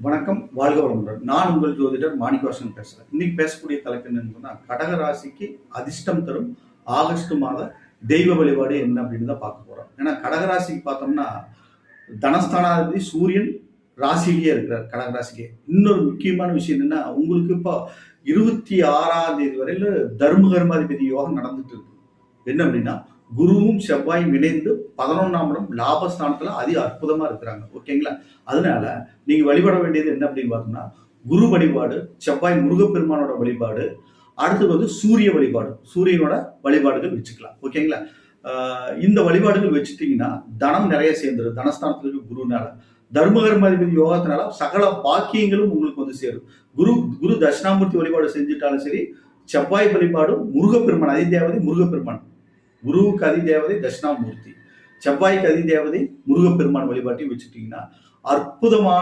வணக்கம், வாழ்க வளமுடன். நான் உங்கள் ஜோதிடர் மாணிக்கவாசன் பேசுறேன். இன்னைக்கு பேசக்கூடிய தலைப்பு என்னன்னு சொன்னா, கடக ராசிக்கு அதிர்ஷ்டம் தரும் ஆகஸ்ட் மாத தெய்வ வழிபாடு என்ன அப்படின்னு தான் பார்க்க போறோம். ஏன்னா கடக ராசிக்கு பார்த்தோம்னா, தனஸ்தானாதிபதி சூரியன் ராசியிலேயே இருக்கிறார். கடக ராசிக்கு இன்னொரு முக்கியமான விஷயம் என்னன்னா, உங்களுக்கு இப்போ 26ஆம் தேதி வரையில தர்மகர்மாதிபதி யோகம் நடந்துட்டு இருக்கு. என்ன அப்படின்னா, குருவும் செவ்வாயும் இணைந்து 11ஆம் இடம் லாபஸ்தானத்துல அதி அற்புதமா இருக்கிறாங்க. ஓகேங்களா? அதனால நீங்க வழிபட வேண்டியது என்ன அப்படின்னு பார்த்தோம்னா, குரு வழிபாடு, செவ்வாய் முருகப்பெருமானோட வழிபாடு, அடுத்தது வந்து சூரிய வழிபாடு, சூரியனோட வழிபாடுகள் வச்சுக்கலாம். ஓகேங்களா? இந்த வழிபாடுகள் வச்சுட்டீங்கன்னா தனம் நிறைய சேர்ந்துடும். தனஸ்தானத்துல இருக்க குருனால தர்மகர்மாதிபதி யோகத்தினால சகல பாக்கியங்களும் உங்களுக்கு வந்து சேரும். குரு குரு தட்சிணாமூர்த்தி வழிபாடு செஞ்சுட்டாலும் சரி, செவ்வாய் வழிபாடும் முருகப்பெருமான் அதிதேவதை முருகப்பெருமான், குருவுக்கு அதிதேவதை தட்சிணாமூர்த்தி, செவ்வாய்க்கு அதிதேவதை முருகப்பெருமான் வழிபாட்டையும் வச்சுட்டீங்கன்னா அற்புதமான